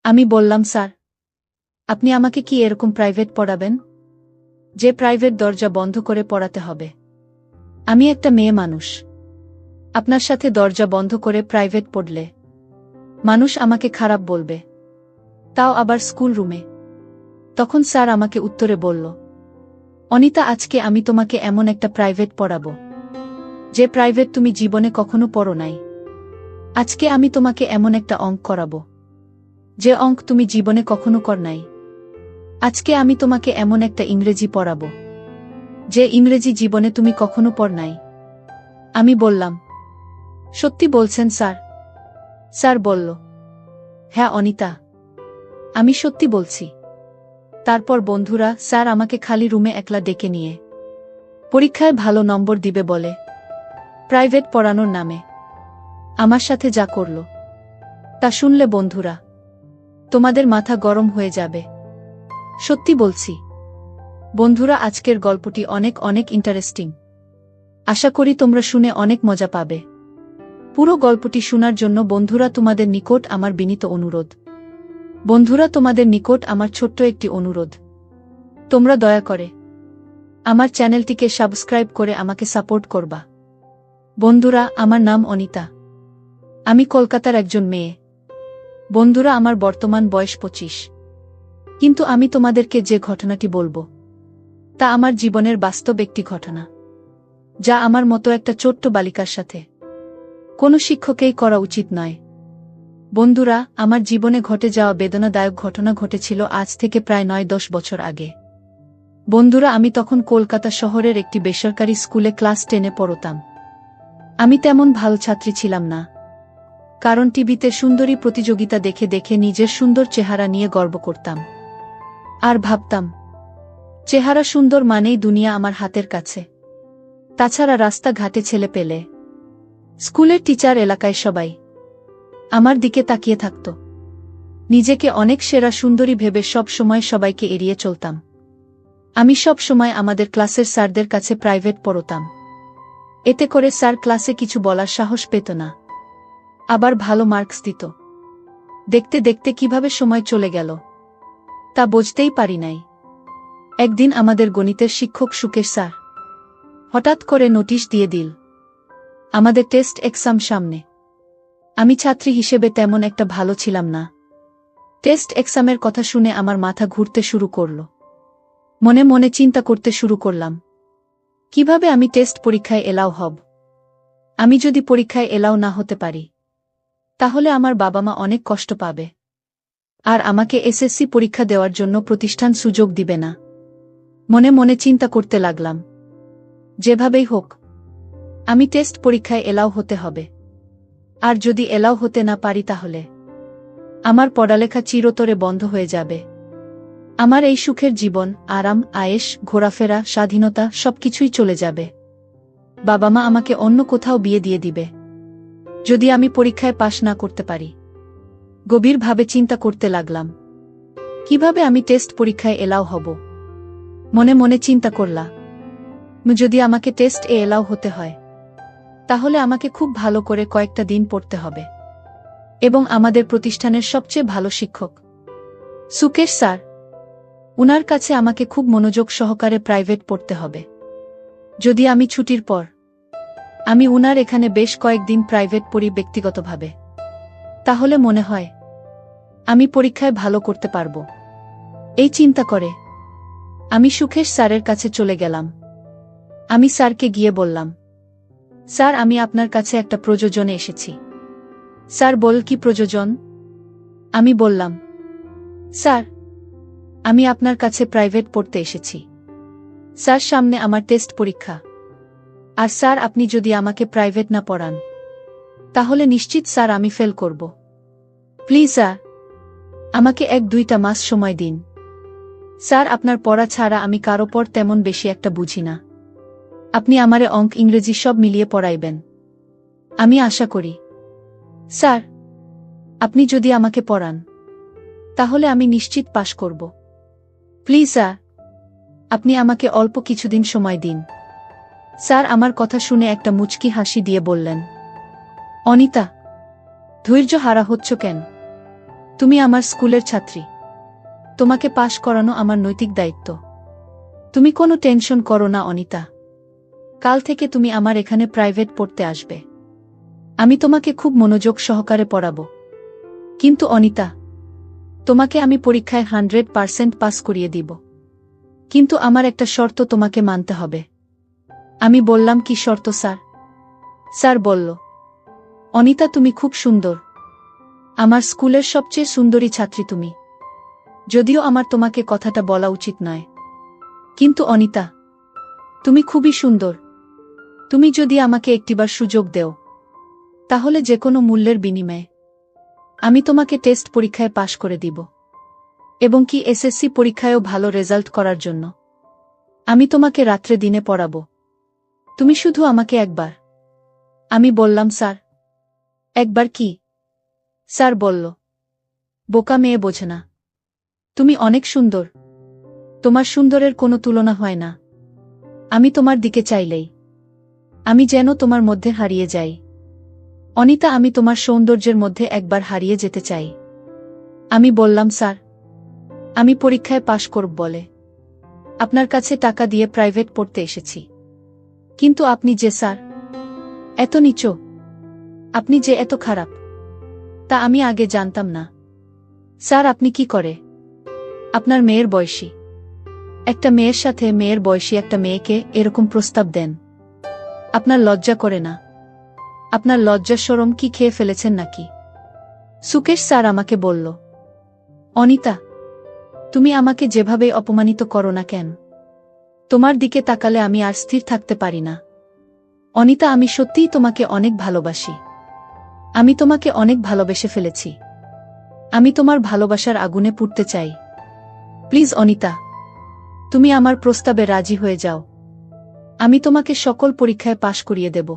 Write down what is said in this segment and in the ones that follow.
আমি বললাম, স্যার, আপনি আমাকে কি এরকম প্রাইভেট পড়াবেন, যে প্রাইভেট দরজা বন্ধ করে পড়াতে হবে? আমি একটা মেয়ে মানুষ। আপনার সাথে দরজা বন্ধ করে প্রাইভেট পড়লে মানুষ আমাকে খারাপ বলবে, তাও আবার স্কুল রুমে। তখন স্যার আমাকে উত্তরে বলল, অনিতা, আজকে আমি তোমাকে এমন একটা প্রাইভেট পড়াবো যে প্রাইভেট তুমি জীবনে কখনো পড়ো নাই। আজকে আমি তোমাকে এমন একটা অঙ্ক করাবো যে অঙ্ক তুমি জীবনে কখনো কর নাই। আজকে আমি তোমাকে এমন একটা ইংরেজি পড়াবো যে ইংরেজি জীবনে তুমি কখনো পড় নাই। আমি বললাম, সত্যি বলছেন স্যার? স্যার বলল, হ্যাঁ অনিতা, আমি সত্যি বলছি। তারপর বন্ধুরা স্যার আমাকে খালি রুমে একলা ডেকে নিয়ে পরীক্ষায় ভালো নম্বর দিবে বলে প্রাইভেট পড়ানোর নামে আমার সাথে যা করল, তা শুনলে বন্ধুরা তোমাদের মাথা গরম হয়ে যাবে। সত্যি বলছি বন্ধুরা, আজকের গল্পটি অনেক অনেক ইন্টারেস্টিং। আশা করি তোমরা শুনে অনেক মজা পাবে। পুরো গল্পটি শোনার জন্য বন্ধুরা তোমাদের নিকট আমার বিনীত অনুরোধ। বন্ধুরা, তোমাদের নিকট আমার ছোট্ট একটি অনুরোধ, তোমরা দয়া করে আমার চ্যানেলটিকে সাবস্ক্রাইব করে আমাকে সাপোর্ট করবা। বন্ধুরা, আমার নাম অনিতা। আমি কলকাতার একজন মেয়ে। বন্ধুরা, আমার বর্তমান বয়স 25। কিন্তু আমি তোমাদেরকে যে ঘটনাটি বলবো তা আমার জীবনের বাস্তব একটি ঘটনা, যা আমার মতো একটা ছোট্ট বালিকার সাথে কোনো শিক্ষকেই করা উচিত নয়। বন্ধুরা, আমার জীবনে ঘটে যাওয়া বেদনাদায়ক ঘটনা ঘটেছিল আজ থেকে প্রায় 9-10 বছর আগে। বন্ধুরা, আমি তখন কলকাতা শহরের একটি বেসরকারি স্কুলে ক্লাস 10-এ পড়তাম। আমি তেমন ভালো ছাত্রী ছিলাম না, কারণ টিভিতে সুন্দরী প্রতিযোগিতা দেখে দেখে নিজের সুন্দর চেহারা নিয়ে গর্ব করতাম আর ভাবতাম, চেহারা সুন্দর মানেই দুনিয়া আমার হাতের কাছে। তাছাড়া রাস্তাঘাটে ছেলে পেলে, স্কুলের টিচার, এলাকায় সবাই আমার দিকে তাকিয়ে থাকত। নিজেকে অনেক সেরা সুন্দরী ভেবে সব সময় সবাইকে এড়িয়ে চলতাম। আমি সব সময় আমাদের ক্লাসের স্যারদের কাছে প্রাইভেট পড়তাম। এতে করে স্যার ক্লাসে কিছু বলার সাহস পেত না, আবার ভালো মার্কস দিত। দেখতে দেখতে কিভাবে সময় চলে গেল তা বুঝতেই পারি নাই। একদিন আমাদের গণিতের শিক্ষক সুকেশ স্যার হঠাৎ করে নোটিশ দিয়ে দিল, আমাদের টেস্ট এক্সাম সামনে। আমি ছাত্রী হিসেবে তেমন একটা ভালো ছিলাম না। টেস্ট এক্সামের কথা শুনে আমার মাথা ঘুরতে শুরু করল। মনে মনে চিন্তা করতে শুরু করলাম, কিভাবে আমি টেস্ট পরীক্ষায় এলাও হব। আমি যদি পরীক্ষায় এলাও না হতে পারি, তাহলে আমার বাবা মা অনেক কষ্ট পাবে, আর আমাকে এসএসসি পরীক্ষা দেওয়ার জন্য প্রতিষ্ঠান সুযোগ দিবে না। মনে মনে চিন্তা করতে লাগলাম, যেভাবেই হোক আমি টেস্ট পরীক্ষায় এলাও হতে হবে। আর যদি এলাও হতে না পারি, তাহলে আমার পড়ালেখা চিরতরে বন্ধ হয়ে যাবে। আমার এই সুখের জীবন, আরাম, আয়েশ, ঘোরাফেরা, স্বাধীনতা সবকিছুই চলে যাবে। বাবা মা আমাকে অন্য কোথাও বিয়ে দিয়ে দিবে যদি আমি পরীক্ষায় পাশ না করতে পারি। গভীরভাবে চিন্তা করতে লাগলাম, কিভাবে আমি টেস্ট পরীক্ষায় এলাও হব। মনে মনে চিন্তা করলাম, যদি আমাকে টেস্ট এলাও হতে হয়, তাহলে আমাকে খুব ভালো করে কয়েকটা দিন পড়তে হবে, এবং আমাদের প্রতিষ্ঠানের সবচেয়ে ভালো শিক্ষক সুকেশ স্যার, উনার কাছে আমাকে খুব মনোযোগ সহকারে প্রাইভেট পড়তে হবে। যদি আমি ছুটির পর আমি উনার এখানে বেশ কয়েকদিন প্রাইভেট পড়ি ব্যক্তিগতভাবে, তাহলে মনে হয় আমি পরীক্ষায় ভালো করতে পারব। এই চিন্তা করে আমি সুকেশ স্যারের কাছে চলে গেলাম। আমি স্যারকে গিয়ে বললাম, স্যার, আমি আপনার কাছে একটা প্রয়োজনে এসেছি। স্যার বল, কি প্রয়োজন? আমি বললাম, স্যার, আমি আপনার কাছে প্রাইভেট পড়তে এসেছি। স্যার, সামনে আমার টেস্ট পরীক্ষা, আর স্যার আপনি যদি আমাকে প্রাইভেট না পড়ান, তাহলে নিশ্চিত স্যার আমি ফেল করব। প্লিজ স্যার, আমাকে 1-2টা মাস সময় দিন। স্যার, আপনার পড়া ছাড়া আমি কারো পর তেমন বেশি একটা বুঝি না। আপনি আমারে অঙ্ক, ইংরেজি সব মিলিয়ে পড়াইবেন, আমি আশা করি। স্যার, আপনি যদি আমাকে পড়ান, তাহলে আমি নিশ্চিত পাশ করব। প্লিজ স্যার, আপনি আমাকে অল্প কিছুদিন সময় দিন। স্যার আমার কথা শুনে একটা মুচকি হাসি দিয়ে বললেন, অনিতা, ধৈর্য হারা হচ্ছ কেন? তুমি আমার স্কুলের ছাত্রী। তোমাকে পাশ করানো আমার নৈতিক দায়িত্ব। তুমি কোনো টেনশন করো না অনিতা। কাল থেকে তুমি আমার এখানে প্রাইভেট পড়তে আসবে। আমি তোমাকে খুব মনোযোগ সহকারে পড়াবো। কিন্তু অনিতা, তোমাকে আমি পরীক্ষায় 100% পাস করিয়ে দিব। কিন্তু আমার একটা শর্ত তোমাকে মানতে হবে। আমি বললাম, কি শর্ত স্যার? স্যার বলল, অনিতা তুমি খুব সুন্দর। আমার স্কুলের সবচেয়ে সুন্দরী ছাত্রী তুমি। যদিও আমার তোমাকে কথাটা বলা উচিত নয়, কিন্তু অনিতা, তুমি খুবই সুন্দর। তুমি যদি আমাকে একটিবার সুযোগ দেও, তাহলে যে কোনো মূল্যের বিনিময়ে আমি তোমাকে টেস্ট পরীক্ষায় পাশ করে দিব। এবং কি এসএসসি পরীক্ষায়ও ভালো রেজাল্ট করার জন্য আমি তোমাকে রাত্রে দিনে পড়াবো। তুমি শুধু আমাকে একবার। আমি বললাম, স্যার একবার কি? স্যার বলল, বোকা মেয়ে বোঝে না। তুমি অনেক সুন্দর। তোমার সুন্দরের কোনো তুলনা হয় না। আমি তোমার দিকে চাইলেই আমি যেন তোমার মধ্যে হারিয়ে যাই। অনিতা, আমি তোমার সৌন্দর্যের মধ্যে একবার হারিয়ে যেতে চাই। আমি বললাম, স্যার আমি পরীক্ষায় পাশ করব বলে আপনার কাছে টাকা দিয়ে প্রাইভেট পড়তে এসেছি। কিন্তু আপনি যে স্যার এত নীচ, আপনি যে এত খারাপ, তা আমি আগে জানতাম না। স্যার আপনি কি করে আপনার মেয়ের বয়সী একটা মেয়ের সাথে মেয়ের বয়সী একটা মেয়েকে এরকম প্রস্তাব দেন? আপনার লজ্জা করে না? আপনার লজ্জা শরম কি খেয়ে ফেলেছেন নাকি? সুকেশ স্যার আমাকে বলল, অনিতা তুমি আমাকে যেভাবে অপমানিত করো না কেন, তোমার দিকে তাকালে আমি আর স্থির থাকতে পারি না। অনিতা, আমি সত্যিই তোমাকে অনেক ভালোবাসি। আমি তোমাকে অনেক ভালোবেসে ফেলেছি। আমি তোমার ভালোবাসার আগুনে পুড়তে চাই। প্লিজ অনিতা, তুমি আমার প্রস্তাবে রাজি হয়ে যাও। আমি তোমাকে সকল পরীক্ষায় পাশ করিয়ে দেব।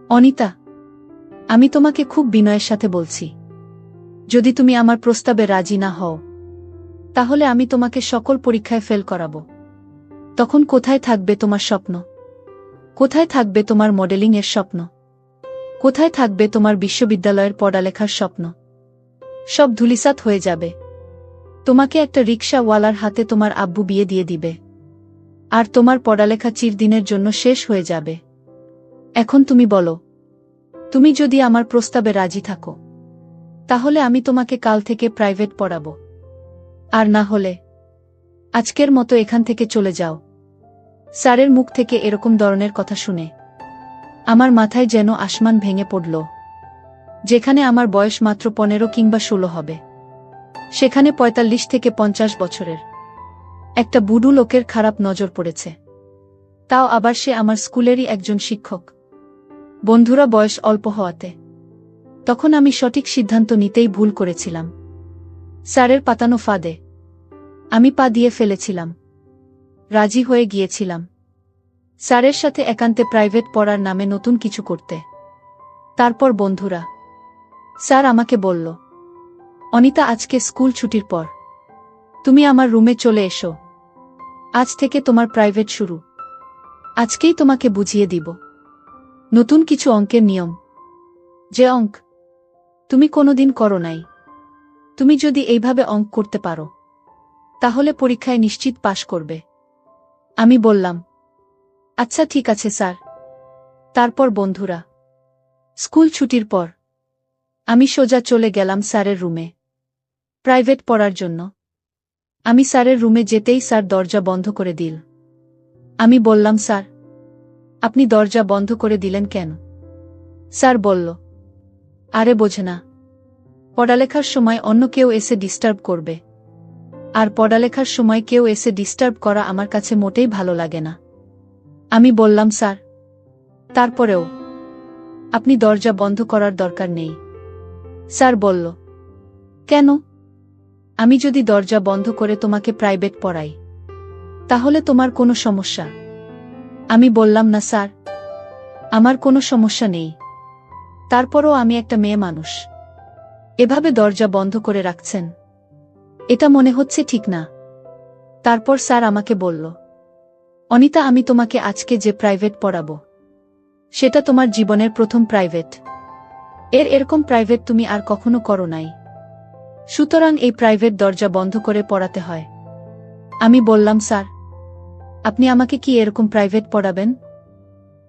অনিতা, আমি তোমাকে খুব বিনয়ের সাথে বলছি, যদি তুমি আমার প্রস্তাবে রাজি না হও, তাহলে আমি তোমাকে সকল পরীক্ষায় ফেল করাবো। তখন কোথায় থাকবে তোমার স্বপ্ন? কোথায় থাকবে তোমার মডেলিং এর স্বপ্ন? কোথায় থাকবে তোমার বিশ্ববিদ্যালয়ের পড়ালেখার স্বপ্ন? সব ধূলিসাৎ হয়ে যাবে। তোমাকে একটা রিকশাওয়ালার হাতে তোমার আব্বু বিয়ে দিয়ে দিবে। আর তোমার পড়ালেখা চিরদিনের জন্য শেষ হয়ে যাবে। এখন তুমি বলো, তুমি যদি আমার প্রস্তাবে রাজি থাকো, তাহলে আমি তোমাকে কাল থেকে প্রাইভেট পড়াবো। আর না হলে আজকের মতো এখান থেকে চলে যাও। স্যারের মুখ থেকে এরকম ধরনের কথা শুনে আমার মাথায় যেন আসমান ভেঙে পড়ল। যেখানে আমার বয়স মাত্র 15 কিংবা 16 হবে, সেখানে 45 থেকে 50 বছরের একটা বুড়ো লোকের খারাপ নজর পড়েছে। তাও আবার সে আমার স্কুলেরই একজন শিক্ষক। বন্ধুরা বয়স অল্প হওয়াতে তখন আমি সঠিক সিদ্ধান্ত নিতেই ভুল করেছিলাম। স্যারের পাতানো ফাঁদে আমি পা দিয়ে ফেলেছিলাম। রাজি হয়ে গিয়েছিলাম স্যারের সাথে একান্তে প্রাইভেট পড়ার নামে নতুন কিছু করতে। তারপর বন্ধুরা, স্যার আমাকে বলল, অনিতা আজকে স্কুল ছুটির পর তুমি আমার রুমে চলে এসো। আজ থেকে তোমার প্রাইভেট শুরু। আজকেই তোমাকে বুঝিয়ে দিব নতুন কিছু অঙ্কের নিয়ম, যে অঙ্ক তুমি কোনোদিন করো নাই। তুমি যদি এইভাবে অঙ্ক করতে পারো, তাহলে পরীক্ষায় নিশ্চিত পাশ করবে। আমি বললাম, আচ্ছা ঠিক আছে স্যার। তারপর বন্ধুরা, স্কুল ছুটির পর আমি সোজা চলে গেলাম স্যারের রুমে প্রাইভেট পড়ার জন্য। আমি স্যারের রুমে যেতেই স্যার দরজা বন্ধ করে দিল। আমি বললাম, স্যার আপনি দরজা বন্ধ করে দিলেন কেন? স্যার বলল, আরে বোঝে না, পড়ালেখার সময় অন্য কেউ এসে ডিস্টার্ব করবে। আর পড়ালেখার সময় কেউ এসে ডিস্টার্ব করা আমার কাছে মোটেই ভালো লাগে না। আমি বললাম, স্যার তারপরেও আপনি দরজা বন্ধ করার দরকার নেই। স্যার বলল, কেন? আমি যদি দরজা বন্ধ করে তোমাকে প্রাইভেট পড়াই, তাহলে তোমার কোনো সমস্যা? আমি বললাম, না স্যার, আমার কোনো সমস্যা নেই। তারপরও আমি একটা মেয়ে মানুষ, এভাবে দরজা বন্ধ করে রাখছেন, এটা মনে হচ্ছে ঠিক না। তারপর স্যার আমাকে বলল, অনিতা আমি তোমাকে আজকে যে প্রাইভেট পড়াবো, সেটা তোমার জীবনের প্রথম প্রাইভেট। এরকম প্রাইভেট তুমি আর কখনো করো নাই। সুতরাং এই প্রাইভেট দরজা বন্ধ করে পড়াতে হয়। আমি বললাম, স্যার, আপনি আমাকে কি এরকম প্রাইভেট পড়াবেন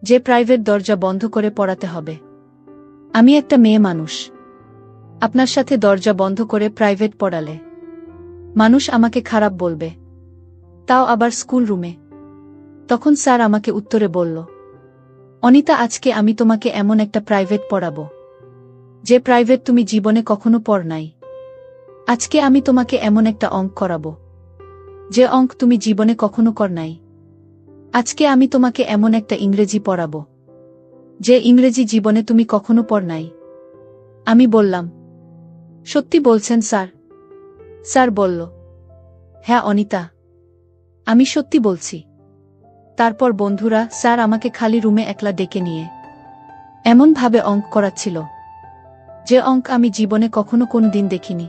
যে প্রাইভেট দরজা বন্ধ করে পড়াতে হবে? আমি একটা মেয়ে মানুষ। আপনার সাথে দরজা বন্ধ করে প্রাইভেট পড়ালে মানুষ আমাকে খারাপ বলবে, তাও আবার স্কুল রুমে। তখন স্যার আমাকে উত্তরে বলল, অনিতা, আজকে আমি তোমাকে এমন একটা প্রাইভেট পড়াবো যে প্রাইভেট তুমি জীবনে কখনো পড় নাই। আজকে আমি তোমাকে এমন একটা অঙ্ক করাবো যে অঙ্ক তুমি জীবনে কখনো কর নাই। আজকে আমি তোমাকে এমন একটা ইংরেজি পড়াবো যে ইংরেজি জীবনে তুমি কখনো পড় নাই। আমি বললাম, সত্যি বলছেন স্যার? স্যার বলল, হ্যাঁ অনিতা, আমি সত্যি বলছি। তারপর বন্ধুরা, স্যার আমাকে খালি রুমে একলা ডেকে নিয়ে এমনভাবে অঙ্ক করাচ্ছিল যে অঙ্ক আমি জীবনে কখনো কোনো দিন দেখিনি।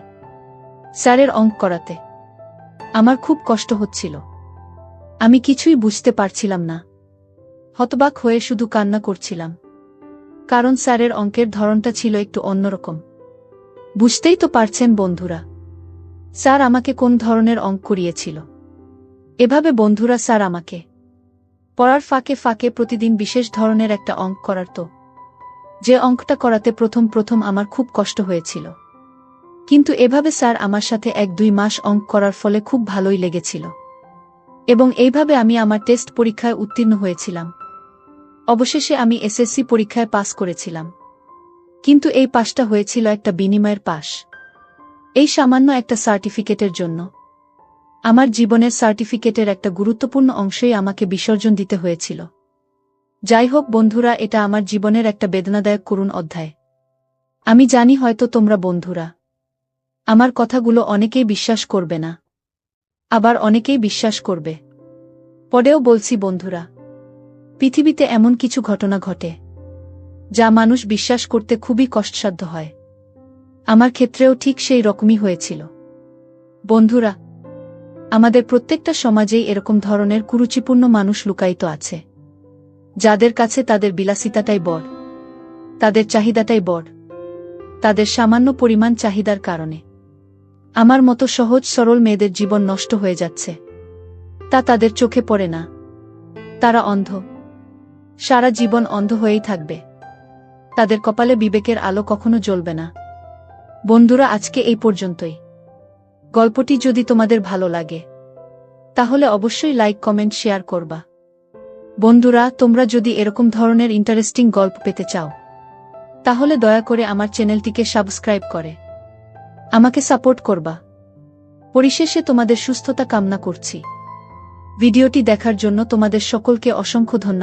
স্যারের অঙ্ক করাতে আমার খুব কষ্ট হচ্ছিল। আমি কিছুই বুঝতে পারছিলাম না। হতবাক হয়ে শুধু কান্না করছিলাম, কারণ স্যারের অঙ্কের ধরনটা ছিল একটু অন্যরকম। বুঝতেই তো পারছেন বন্ধুরা, স্যার আমাকে কোন ধরনের অঙ্ক করিয়েছিল। এভাবে বন্ধুরা স্যার আমাকে পড়ার ফাঁকে ফাঁকে প্রতিদিন বিশেষ ধরনের একটা অঙ্ক করাতো, যে অঙ্কটা করাতে প্রথম আমার খুব কষ্ট হয়েছিল। কিন্তু এভাবে স্যার আমার সাথে 1-2 মাস অঙ্ক করার ফলে খুব ভালোই লেগেছিল, এবং এইভাবে আমি আমার টেস্ট পরীক্ষায় উত্তীর্ণ হয়েছিলাম। অবশেষে আমি এসএসসি পরীক্ষায় পাস করেছিলাম। কিন্তু এই পাসটা হয়েছিল একটা বিনিময়ের পাস। এই সামান্য একটা সার্টিফিকেটের জন্য আমার জীবনের সার্টিফিকেটের একটা গুরুত্বপূর্ণ অংশই আমাকে বিসর্জন দিতে হয়েছিল। যাই হোক বন্ধুরা, এটা আমার জীবনের একটা বেদনাদায়ক করুণ অধ্যায়। আমি জানি হয়তো তোমরা বন্ধুরা আমার কথাগুলো অনেকেই বিশ্বাস করবে না, আবার অনেকেই বিশ্বাস করবে। পরেও বলছি বন্ধুরা, পৃথিবীতে এমন কিছু ঘটনা ঘটে যা মানুষ বিশ্বাস করতে খুবই কষ্টসাধ্য হয়। আমার ক্ষেত্রেও ঠিক সেই রকমই হয়েছিল। বন্ধুরা, আমাদের প্রত্যেকটা সমাজেই এরকম ধরনের কুরুচিপূর্ণ মানুষ লুকায়িত আছে, যাদের কাছে তাদের বিলাসিতাটাই বড়, তাদের চাহিদাটাই বড়। তাদের সামান্য পরিমাণ চাহিদার কারণে আমার মতো সহজ সরল মেয়েদের জীবন নষ্ট হয়ে যাচ্ছে। তা তাদের চোখে পড়ে না। তারা অন্ধ, সারা জীবন অন্ধ হয়েই থাকবে। তাদের কপালে বিবেকের আলো কখনো জ্বলবে না। বন্ধুরা, আজকে এই পর্যন্তই। গল্পটি যদি তোমাদের ভালো লাগে তাহলে অবশ্যই লাইক, কমেন্ট, শেয়ার করবা। বন্ধুরা, তোমরা যদি এরকম ধরনের ইন্টারেস্টিং গল্প পেতে চাও তাহলে দয়া করে আমার চ্যানেলটিকে সাবস্ক্রাইব করে আমাকে সাপোর্ট করবা। পরিশেষে তোমাদের সুস্থতা কামনা করছি। ভিডিওটি দেখার জন্য তোমাদের সকলকে অসংখ্য ধন্যবাদ।